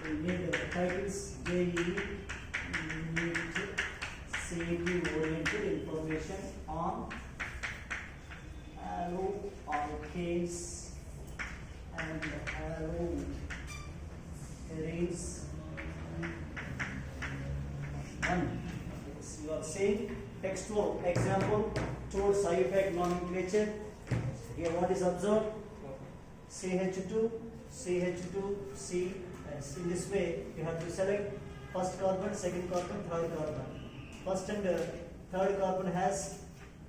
we need the titles JEE need CET oriented information on alloalkanes and alloarenes. One. Yes, you are saying textual example towards IUPAC nomenclature. Here what is observed? CH2, CH2, C. As in this way, you have to select first carbon, second carbon, third carbon. First and third carbon has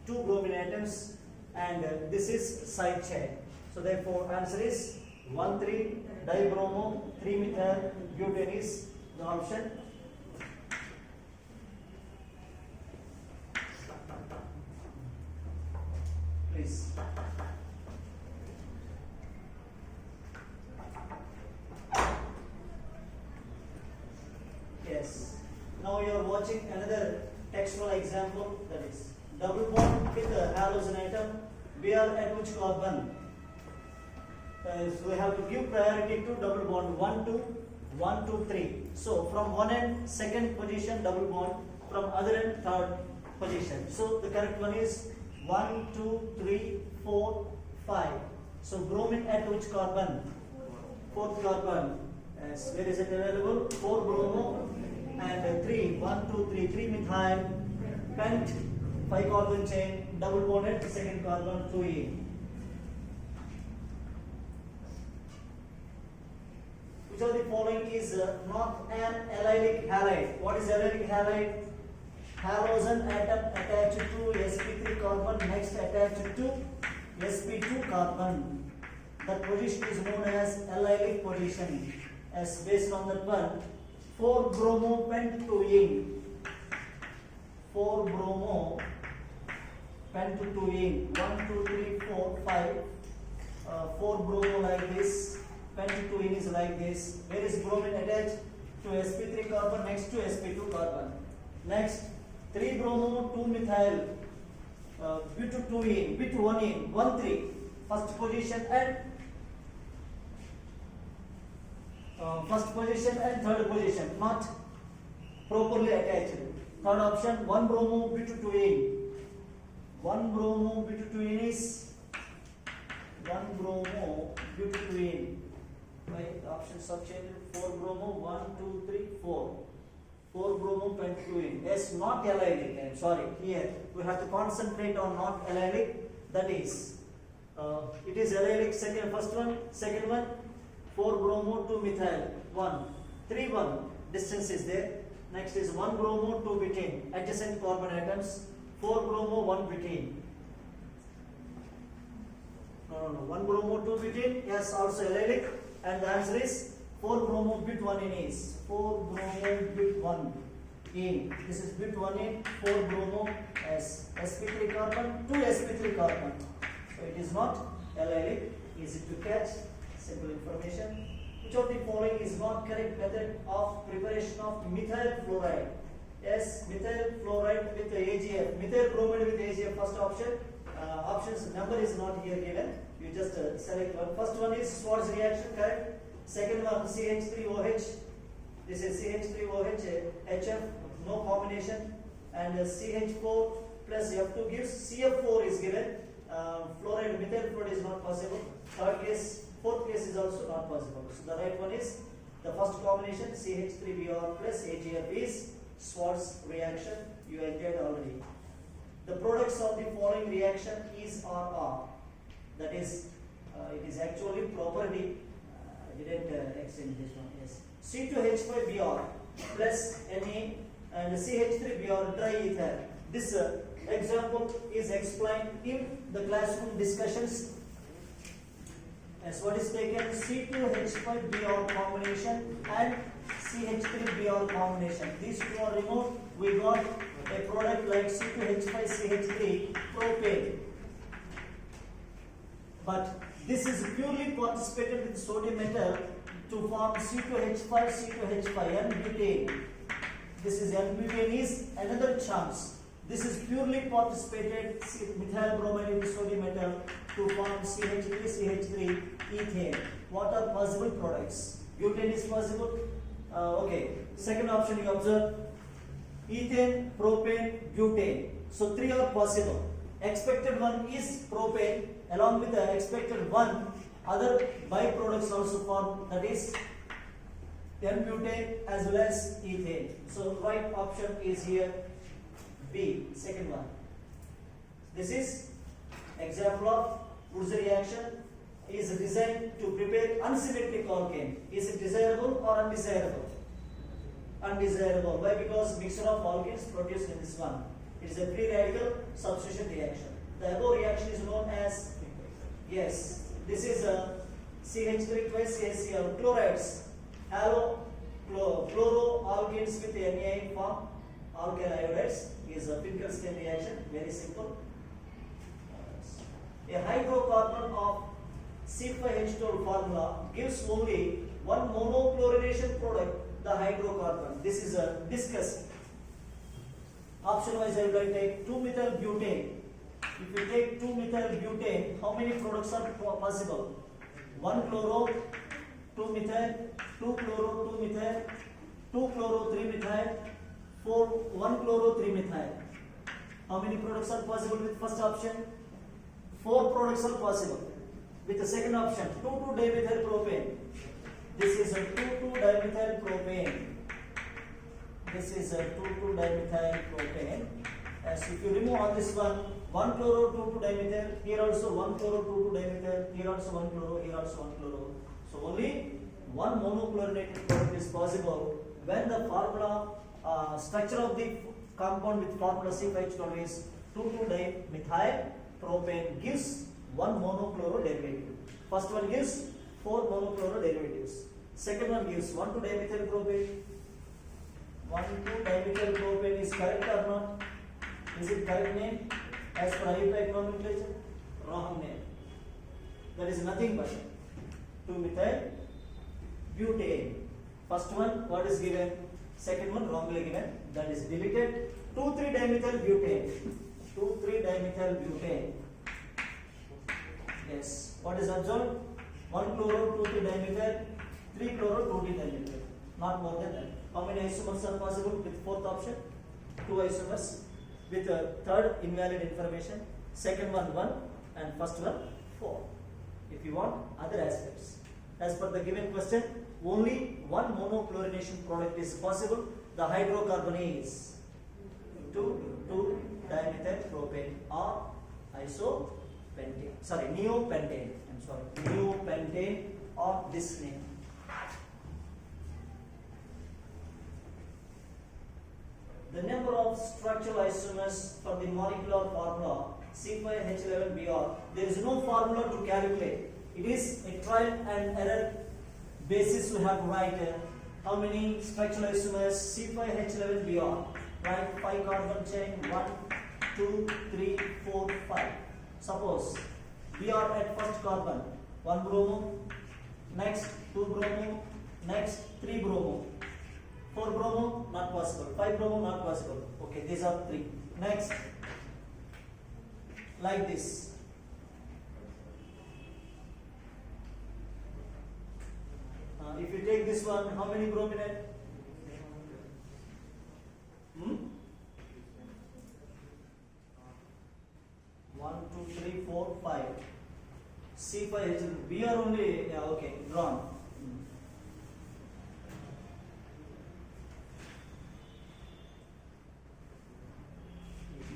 2 bromine atoms, and this is side chain. So therefore, answer is 1,3-dibromo 3-methyl butane is the option. Please. Yes. Now you are watching another textual example, that is double bond with a halogen atom. We are at which carbon? So we have to give priority to double bond 1, 2, 3. So from one end second position double bond, from other end third position. So the correct one is 1, 2, 3, 4, 5. So bromine at which carbon? Fourth carbon. Yes. Where is it available? 4 bromo and 3. 1, 2, 3. 3-methyl pent 5 carbon chain double bonded second carbon 2E. Which of the following is not an allylic halide? What is allylic halide? Halogen atom attached to sp3 carbon, next attached to sp2 carbon. That position is known as allylic position. As based on that one, 4 bromo pent-2ene. 4 bromo pent-2ene. 1, 2, 3, 4, 5. 4 bromo like this. Pent-2ene is like this. Where is bromine attached? To sp3 carbon, next to sp2 carbon. Next, 3 bromo 2-methyl but2ene, but1ene, 1, 3. First position and third position not properly attached. Third option, 1 bromo but2ene. 1 bromo but2ene is 1 bromo but2ene. Right, the options are changed. 4 bromo, 1, 2, 3, 4. 4 bromo pent-2ene. Yes, not allylic. I'm sorry. Here we have to concentrate on not allylic. That is, it is allylic. First one, second one. 4 bromo 2-methyl 1, 3, 1. Distance is there. Next is 1 bromo 2 butane. Adjacent carbon atoms. 4 bromo 1 butane. No. 1 bromo 2 butane. Yes, also allylic. And the answer is 4 bromo but1ene is 4 bromo but1ene. This is but1ene. 4 bromo as sp3 carbon, 2 sp3 carbon. So it is not allylic. Easy to catch. Simple information. Which of the following is not correct method of preparation of methyl fluoride? Yes, methyl fluoride with AgF. Methyl bromide with AgF. First option. Options number is not here given. You just select one. First one is Schwarz reaction, correct? Second one CH3OH. This is CH3OH HF, no combination, and CH4 plus F2 gives CF4 is given. Fluoride, methyl fluoride is not possible. Fourth case is also not possible. So the right one is the first combination CH3Br plus AgF is Schwarz reaction. You entered already. The products of the following reaction is or are. That is, it is actually property. I didn't extend this one. Yes. C2H5Br plus Na and CH3Br triether. This example is explained in the classroom discussions. As what is taken, C2H5Br combination and CH3Br combination. These two are removed. We got a product like C2H5CH3 propane. But this is purely participated with sodium metal to form C2H5 and butane. This is N-butane is another chance. This is purely participated methyl bromide with sodium metal to form CH3 ethane. What are possible products? Butane is possible, Okay, second option you observe ethane, propane, butane. So three are possible. Expected one is propane, along with the expected one other byproducts also form, that is N-butane as well as ethane. So right option is here B, second one. This is example of Wurtz reaction is designed to prepare unsymmetric alkane. Is it desirable or undesirable? Undesirable. Why? Because mixture of alkanes produced in this one. It is a free radical substitution reaction. The above reaction is known as, yes, this is a CH3 twice CaCl chlorides. Chloroalkanes with NaI form alkyl iodides is a Finkelstein reaction. Very simple. A hydrocarbon of C5H12 formula gives only one monochlorination product, the hydrocarbon. This is discussed. Option wise I will take 2-methyl butane. If you take 2-methyl butane, how many products are possible? 1 chloro, 2-methyl, 2 chloro, 2-methyl, 2 chloro, 3-methyl, 1 chloro, 3-methyl. How many products are possible with first option? 4 products are possible. With the second option, 2,2-dimethyl propane. This is a 2,2-dimethyl propane. This is a 2,2-dimethyl propane. As if you remove on this one, 1 chloro, 2,2-dimethyl, here also 1 chloro, 2,2-dimethyl, here also 1 chloro, here also 1 chloro. So only one monochlorinated product is possible when the formula structure of the compound with formula C5H12 is 2,2-dimethyl propane gives one monochloro derivative. First one gives 4 monochloro derivatives. Second one gives 1,2-dimethyl propane. 1,2-dimethyl propane is correct or not? Is it correct name? As per IUPAC nomenclature? Wrong name. That is nothing but 2-methyl butane. First one, what is given? Second one, wrongly given. That is deleted. 2,3-dimethyl butane. 2,3-dimethyl butane. Yes. What is observed? 1 chloro, 2,3-dimethyl, 3 chloro, 2,3-dimethyl. Not more than that. How many isomers are possible with fourth option? 2 isomers. With third invalid information. Second one 1 and first one 4. If you want other aspects. As per the given question, only one monochlorination product is possible. The hydrocarbon is 2,2-dimethyl propane or isopentane. Sorry, neopentane. I'm sorry, neopentane or this name. The number of structural isomers for the molecular formula C5H11Br, there is no formula to calculate. It is a trial and error basis. We have to write how many structural isomers C5H11Br. Write 5 carbon chain 1, 2, 3, 4, 5. Suppose Br at first carbon 1 bromo, next 2 bromo, next 3 bromo. 4 bromo, not possible. 5 bromo, not possible. Okay, these are 3. Next, like this. If you take this one, how many brominate? 1, 2, 3, 4, 5. C5H. We are only, yeah, okay, drawn.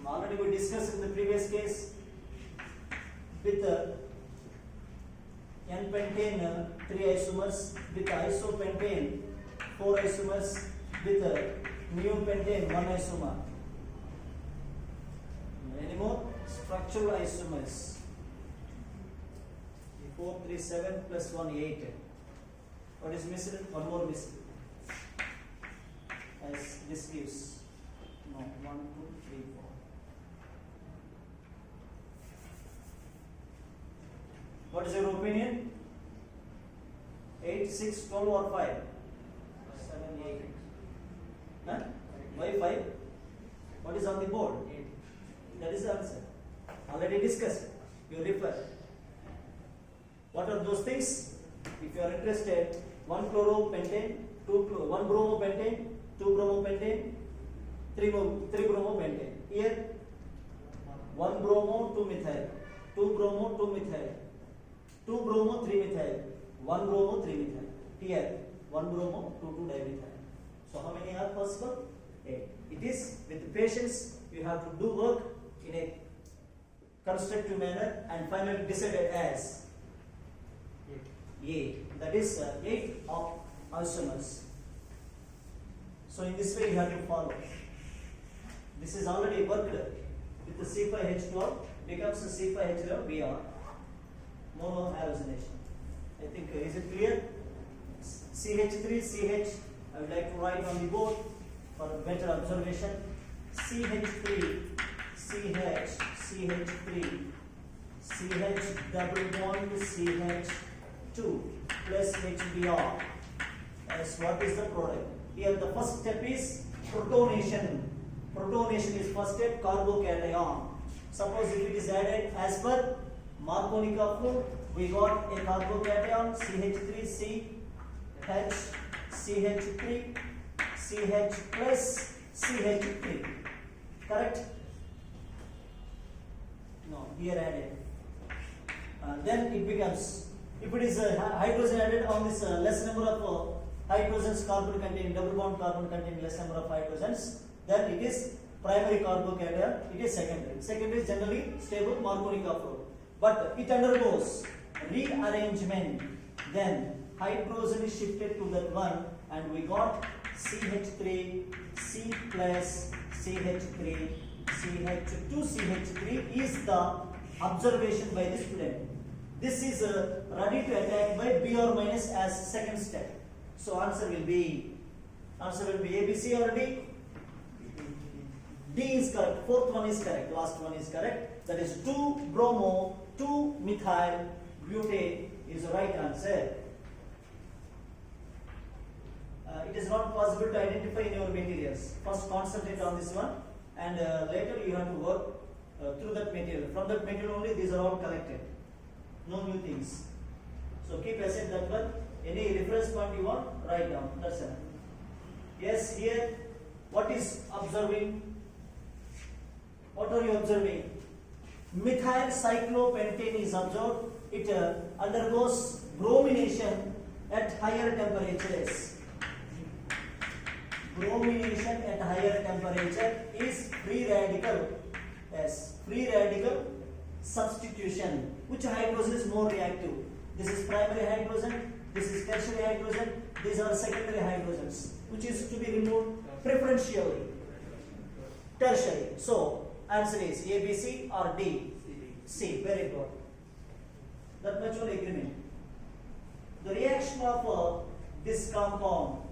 Already we discussed in the previous case with N-pentane 3 isomers, with isopentane 4 isomers, with neopentane 1 isomer. Any more? Structural isomers. 4, 3, 7 plus 1, 8. What is missing? One more missing. As this gives. No, 1, 2, 3, 4. What is your opinion? 8, 6, 12 or 5? 7, 8. Huh? Why 5? What is on the board? 8. That is the answer. Already discussed. You refer. What are those things? If you are interested, 1 chloropentane, 1 bromopentane, 2 bromopentane, 3 bromopentane. Here 1 bromo 2 methyl, 2 bromo 2 methyl, 2 bromo 3 methyl, 1 bromo 3 methyl. Here 1 bromo 2 dimethyl. So how many are possible? 8. It is with patience you have to do work in a constructive manner and finally decided as 8. That is 8 of isomers. So in this way you have to follow. This is already worked with the C5H12 becomes a C5H12Br monohalogenation. I think is it clear? CH3CH I would like to write on the board for better observation. CH3 CH CH3 CH double bond CH2 plus HBr. As what is the product? Here the first step is protonation. Protonation is first step, carbocation. Suppose if it is added as per Markovnikov rule, we got a carbocation CH3CH CH3 CH plus CH3. Correct? No, here added. Then it becomes, if it is hydrogen added on this less number of hydrogens, carbon containing double bond carbon containing less number of hydrogens, then it is primary carbocation, it is secondary. Secondary is generally stable Markovnikov rule. But it undergoes rearrangement, then hydrogen is shifted to that one and we got CH3, C plus CH3, CH2, CH3 is the observation by the student. This is ready to attack by Br minus as second step. So answer will be A, B, C or D? D is correct, fourth one is correct, last one is correct. That is 2 bromo, 2 methyl butane is the right answer. It is not possible to identify in your materials. First concentrate on this one and later you have to work through that material. From that material only these are all collected. No new things. So keep aside that one. Any reference point you want, write down. That's it. Yes, here what is observing? What are you observing? Methyl cyclopentane is observed. It undergoes bromination at higher temperatures. Bromination at higher temperature is free radical. Yes, free radical substitution. Which hydrogen is more reactive? This is primary hydrogen. This is tertiary hydrogen. These are secondary hydrogens. Which is to be removed preferentially? Tertiary. So answer is A, B, C or D? C. Very good. That much only agreement. The reaction of this compound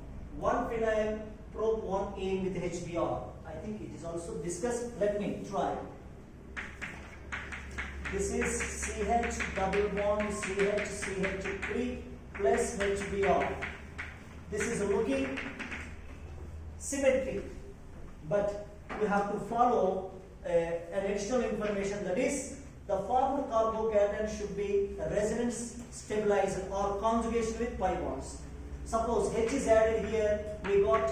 1-phenyl prop 1-ene with HBr. I think it is also discussed. Let me try. This is CH double bond CH CH3 plus HBr. This is looking symmetric, but you have to follow an additional information, that is the formed carbocation should be resonance stabilized or conjugation with pi bonds. Suppose H is added here, we got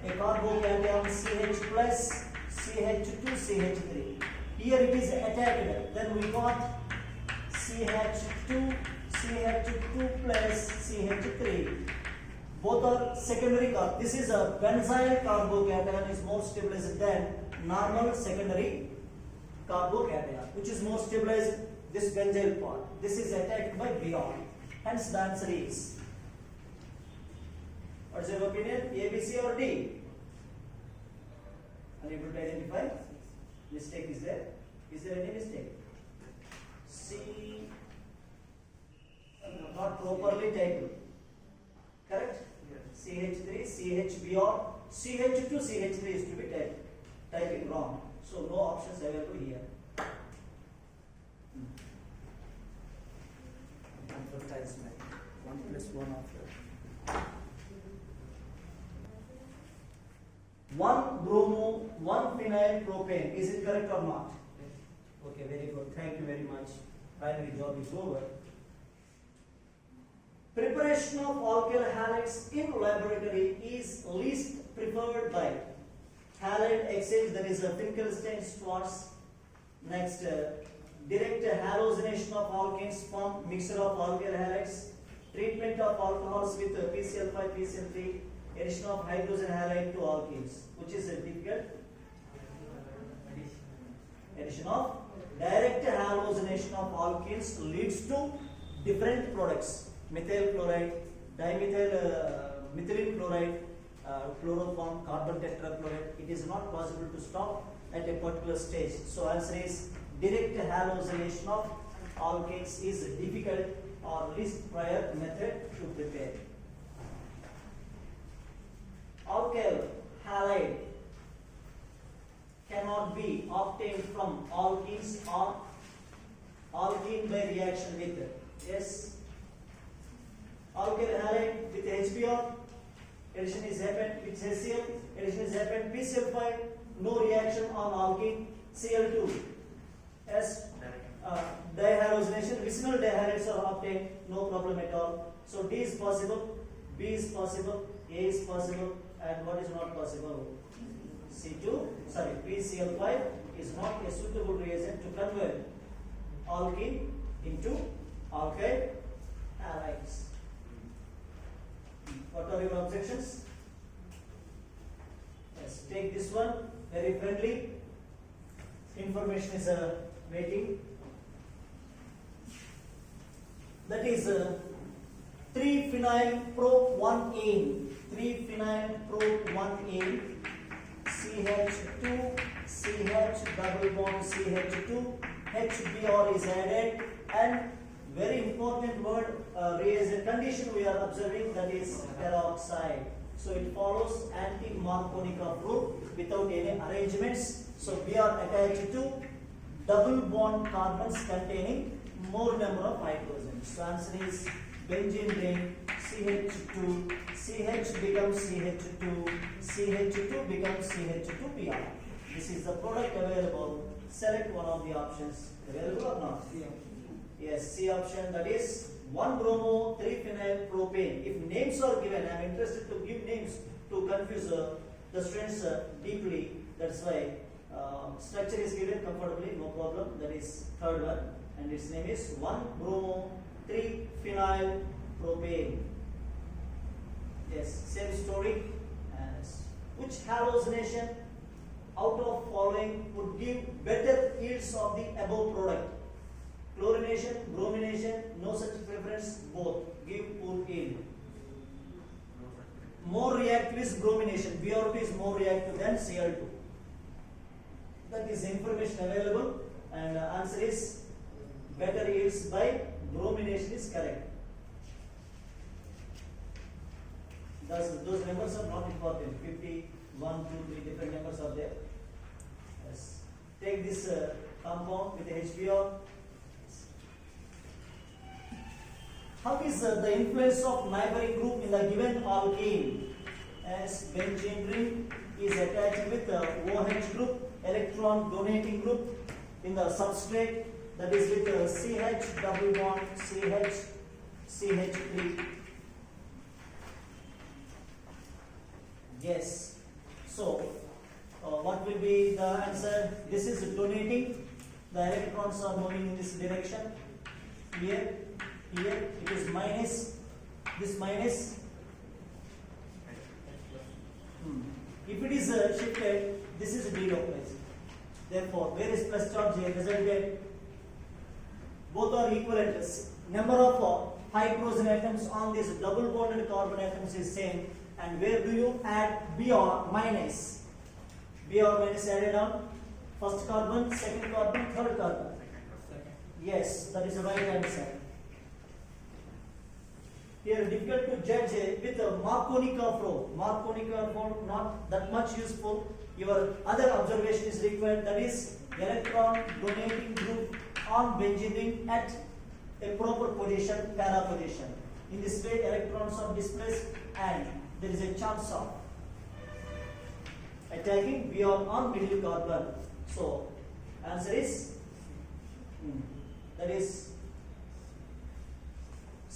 a carbocation CH plus CH2 CH3. Here it is attacked, then we got CH2 CH2 plus CH3. Both are secondary carb. This is a benzyl carbocation is more stabilized than normal secondary carbocation, which is more stabilized, this benzyl part. This is attacked by Br. Hence the answer is, what is your opinion? A, B, C or D? Unable to identify? Mistake is there? Is there any mistake? C, not properly typed. Correct? CH3, CHBr, CH2, CH3 is to be typed. Typing wrong. So no options available here. Advertisement. 1 plus 1 after. 1 bromo, 1 phenyl propane. Is it correct or not? Okay, very good. Thank you very much. Primary job is over. Prepare Preparation of alkyl halides in laboratory is least preferred by halide exchange, that is a Finkelstein-Schwarz. Next, direct halogenation of alkenes from mixture of alkyl halides, treatment of alcohols with PCl5, PCl3, addition of hydrogen halide to alkenes, which is difficult. Addition of direct halogenation of alkenes leads to different products: methyl chloride, methylene chloride, chloroform, carbon tetrachloride. It is not possible to stop at a particular stage. So answer is direct halogenation of alkenes is difficult or least prior method to prepare. Alkyl halide cannot be obtained from alkenes or alkene by reaction with, yes, alkyl halide with HBr, addition is happened with HCl, addition is happened PCl5, no reaction on alkene, Cl2, as dihalogenation, vicinal dihalides are obtained, no problem at all. So D is possible, B is possible, A is possible, and what is not possible? PCl5 is not a suitable reagent to convert alkene into alkyl halides. What are your objections? Yes, take this one, very friendly. Information is waiting. That is 3-phenyl-pro-1-ane. 3-phenyl-pro-1-ane. CH2, CH double bond CH2, HBr is added, and very important word reagent condition we are observing, that is peroxide. So it follows anti-Markovnikov rule without any arrangements. So we are attached to double bond carbons containing more number of hydrogens. So answer is benzene ring, CH2, CH becomes CH2, CH2 becomes CH2Br. This is the product available. Select one of the options. Available or not? Yeah. Yes, C option, that is 1-bromo 3-phenyl propane. If names are given, I am interested to give names to confuse the students deeply. That's why structure is given comfortably, no problem. That is third one, and its name is 1-bromo 3-phenyl propane. Yes, same story. As which halogenation out of following would give better yields of the above product? Chlorination, bromination, no such preference, both give poor yield. More reactive is bromination. BR2 is more reactive than Cl2. That is information available, and answer is better yields by bromination is correct. Those numbers are not important. 50, 1, 2, 3 different numbers are there. Yes. Take this compound with HBr. How is the influence of neighboring group in the given alkene? As benzene ring is attached with the OH group, electron donating group in the substrate, that is with CH double bond CH3. Yes. So, what will be the answer? This is donating. The electrons are moving in this direction. Here it is minus. This minus. If it is shifted, this is delocalized. Therefore, where is plus charge here resulted? Both are equivalent. Number of hydrogen atoms on this double bonded carbon atoms is same. And where do you add Br minus? Br minus added on first carbon, second carbon, third carbon. Yes, that is the right answer. Here difficult to judge with a Markovnikov rule. Markovnikov rule not that much useful. Your other observation is required, that is electron donating group on benzene ring at a proper position, para position. In this way, electrons are displaced and there is a chance of attacking Br on middle carbon. So, answer is that is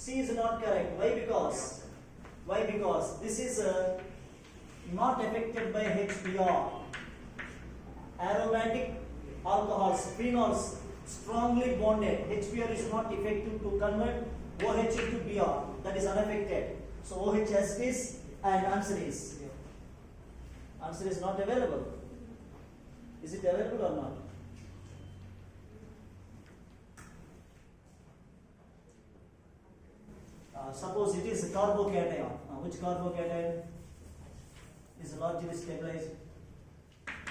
C is not correct. Why? Because this is not affected by HBr. Aromatic alcohols, phenols, strongly bonded. HBr is not effective to convert OH into Br. That is unaffected. So OH has this, and answer is not available. Is it available or not? Suppose it is a carbocation. Which carbocation is largely stabilized?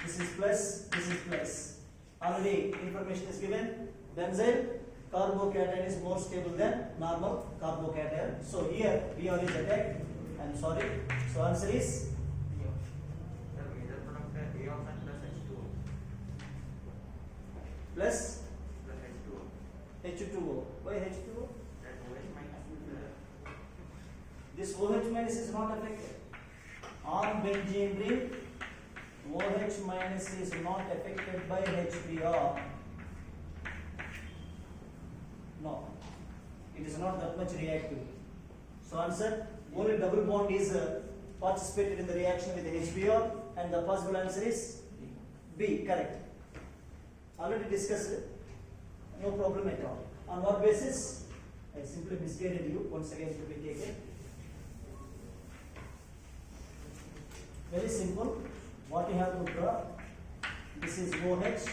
This is plus, this is plus. Already information is given. Benzyl carbocation is more stable than normal carbocation. So here Br is attacked. I'm sorry. So answer is plus H2O. Why H2O? This OH minus is not affected. On benzene ring, OH minus is not affected by HBr. No, it is not that much reactive. So answer, only double bond is participated in the reaction with HBr, and the possible answer is B, correct. Already discussed it. No problem at all. On what basis? I simply misguided you. Once again to be taken. Very simple. What you have to draw? This is OH.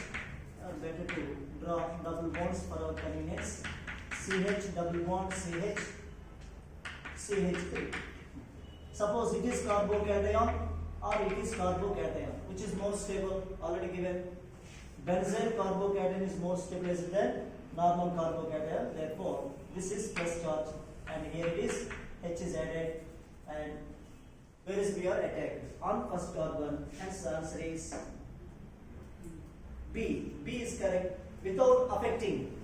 Better to draw double bonds for our convenience. CH double bond CH CH3. Suppose it is carbocation or it is carbocation. Which is more stable? Already given. Benzyl carbocation is more stabilized than normal carbocation. Therefore, this is plus charge, and here it is H is added, and where is Br attacked? On first carbon. Hence the answer is B. B is correct. Without affecting,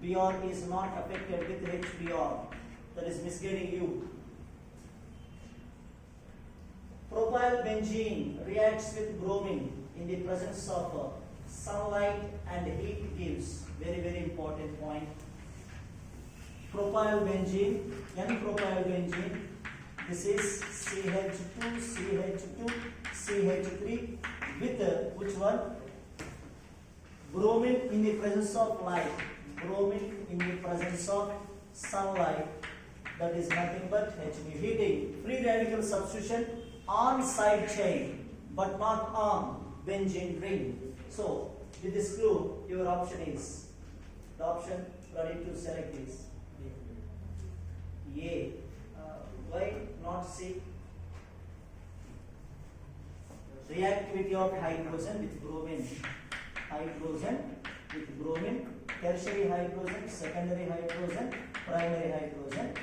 Br is not affected with HBr. That is misguiding you. Propyl benzene reacts with bromine in the presence of sunlight and heat gives. Very, very important point. Propyl benzene, N-propyl benzene, this is CH2, CH2, CH3 with which one? Bromine in the presence of light. Bromine in the presence of sunlight. That is nothing but Hb. Heating, free radical substitution on side chain, but not on benzene ring. So, with this clue, your option is the option ready to select is A. Why not C? Reactivity of hydrogen with bromine. Hydrogen with bromine, tertiary hydrogen, secondary hydrogen, primary hydrogen.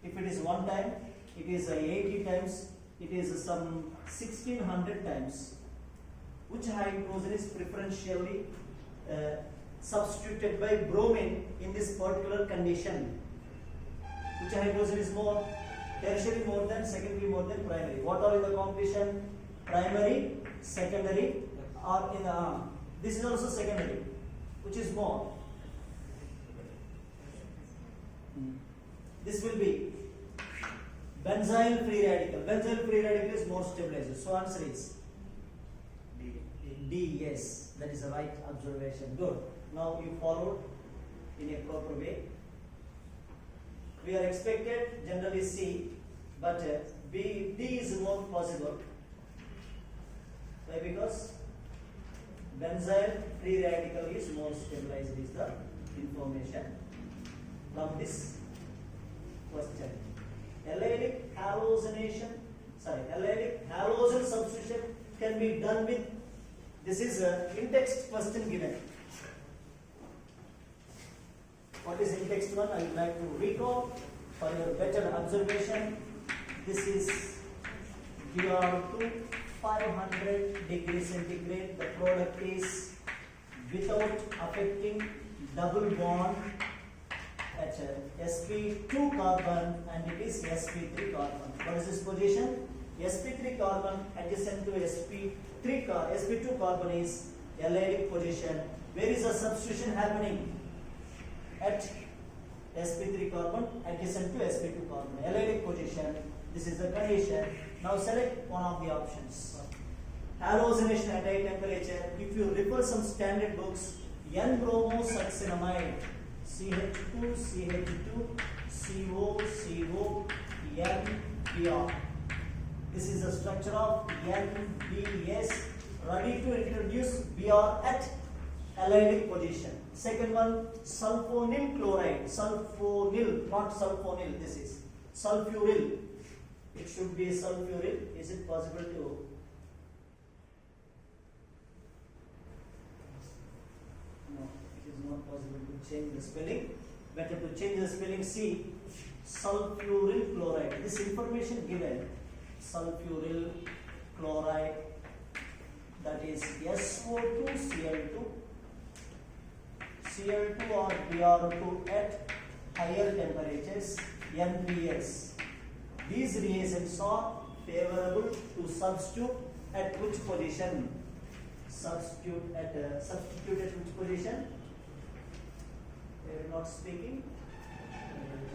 If it is one time, it is 80 times, it is some 1600 times. Which hydrogen is preferentially substituted by bromine in this particular condition? Which hydrogen is more? Tertiary more than, secondary more than primary. What are in the competition? Primary, secondary, or in this is also secondary. Which is more? This will be benzyl free radical. Benzyl free radical is more stabilized. So answer is D. Yes, that is the right observation. Good. Now you followed in a proper way. We are expected generally C, but D is more possible. Why? Because benzyl free radical is more stabilized is the information from this question. Allylic halogenation, allylic halogen substitution can be done with, this is a in-text question given. What is in-text one? I would like to recall for your better observation. This is Br2 500 degrees centigrade. The product is without affecting double bond at sp2 carbon, and it is sp3 carbon. What is this position? sp3 carbon adjacent to sp2 carbon is allylic position. Where is the substitution happening? at sp3 carbon adjacent to sp2 carbon, allylic position. This is the condition. Now select one of the options. Halogenation at high temperature. If you refer some standard books, N-bromosuccinamide, CH2, CH2, CO, CO, N, Br. This is the structure of NBS, ready to introduce Br at allylic position. Second one, sulfonyl chloride. Sulfonyl, not sulfonyl. This is sulfuryl. It should be sulfuryl. Is it possible to? No, it is not possible to change the spelling. Better to change the spelling. See, sulfuryl chloride. This information given. Sulfuryl chloride, that is SO2 Cl2, Cl2 or Br2 at higher temperatures, NBS. These reagents are favorable to substitute at which position? Substitute at which position? They are not speaking.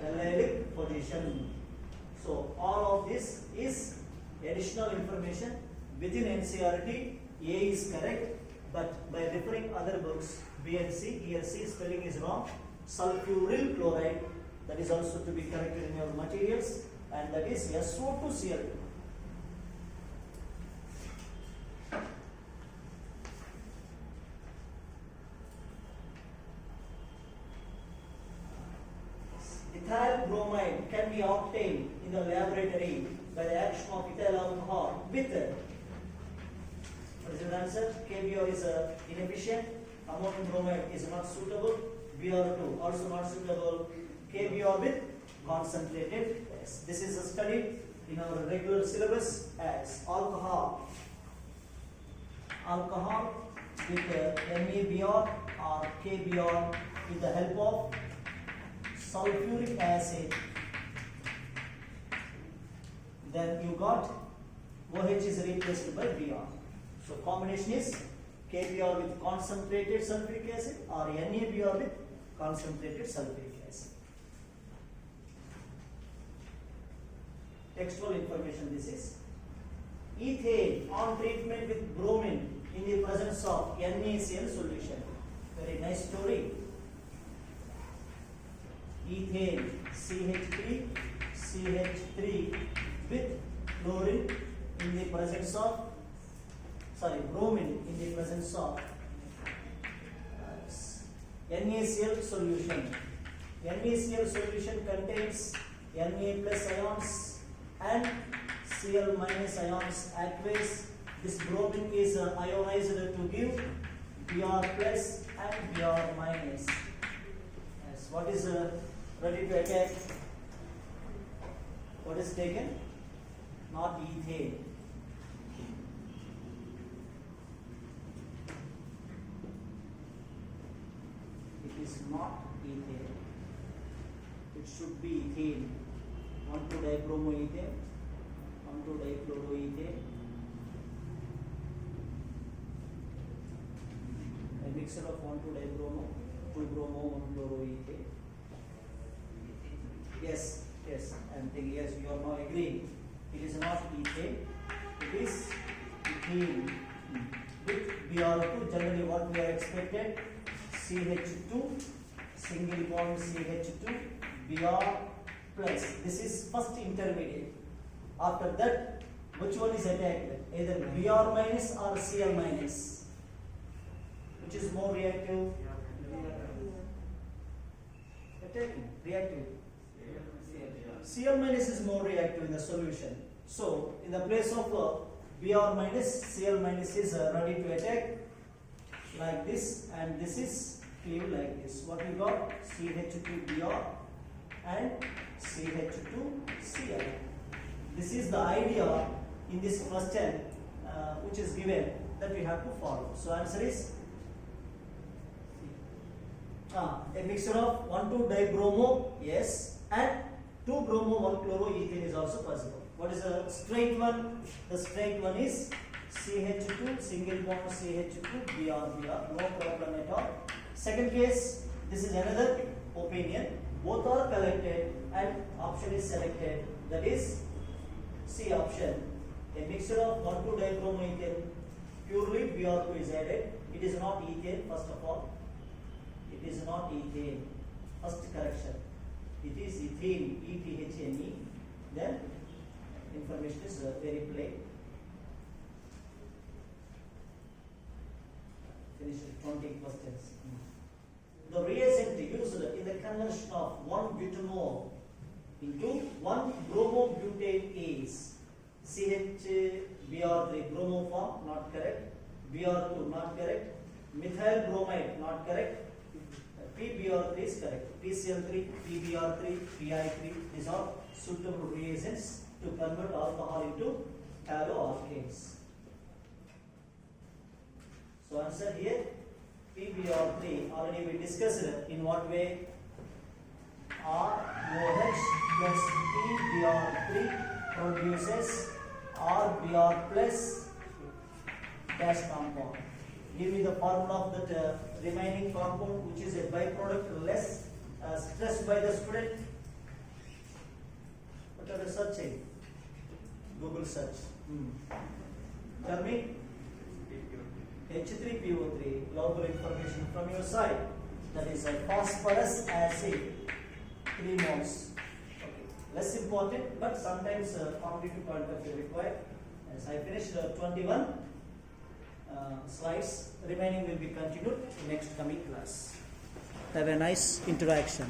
Allylic position. So all of this is additional information within NCERT. A is correct, but by referring other books, B and C, here C spelling is wrong. Sulfuryl chloride, that is also to be corrected in your materials, and that is SO2Cl2. Ethyl bromide can be obtained in the laboratory by the action of ethyl alcohol with, what is the answer? KBr is inefficient, ammonium bromide is not suitable, Br2 also not suitable, KBr with concentrated gas. This is studied in our regular syllabus as alcohol with NaBr or KBr with the help of sulfuric acid. Then you got OH is replaced by Br. So combination is KBr with concentrated sulfuric acid or NaBr with concentrated sulfuric acid. Textual information this is. Ethane on treatment with bromine in the presence of NaCl solution. Very nice story. Ethane CH3 with chlorine in the presence of bromine in the presence of NaCl solution. NaCl solution contains Na plus ions and Cl minus ions aqueous. This bromine is ionized to give Br plus and Br minus. Yes. What is ready to attack? What is taken? Not ethane. It is not ethane. It should be ethane. 1,2-dibromoethane, 1,2-dichloroethane. A mixture of 1,2-dibromo, 2-bromo, 1-chloroethane. Yes, I am thinking, yes, you are now agreeing. It is not ethane, it is ethene. With Br2, generally what we are expected, CH2, single bond CH2, Br plus. This is first intermediate. After that, which one is attacked? Either Br minus or Cl minus. Which is more reactive? Attacking, reactive. Cl minus is more reactive in the solution. So, in the place of Br minus, Cl minus is ready to attack like this, and this is cleave like this. What we got? CH2Br and CH2Cl. This is the idea in this question which is given that we have to follow. So, answer is a mixture of 1,2-dibromo, yes, and 2-bromo, 1-chloroethane is also possible. What is the straight one? The straight one is CH2, single bond CH2, Br, no problem at all. Second case, this is another opinion. Both are collected and option is selected. That is C option. A mixture of 1,2-dibromoethane, purely Br2 is added. It is not ethane, first of all. It is not ethane. First correction. It is ethene, ETHNE. Then information is very plain. Finished 20 questions. The reagent used in the conversion of 1 butanol into 1 bromobutane is CHBr3 bromo form, not correct. Br2 not correct. Methyl bromide not correct. PBr3 is correct. PCl3, PBr3, PI3, these are suitable reagents to convert alcohol into haloalkanes. So answer here PBr3 already we discussed in what way. ROH plus PBr3 produces RBr plus dash compound. Give me the formula of that remaining compound, which is a byproduct less stressed by the student. What are the searching? Google search. Tell me. H3PO3, lovable information from your side. That is a phosphorus acid, 3 moles. Okay. Less important, but sometimes competitive point of view required. As I finished 21 slides, remaining will be continued in next coming class. Have a nice interaction.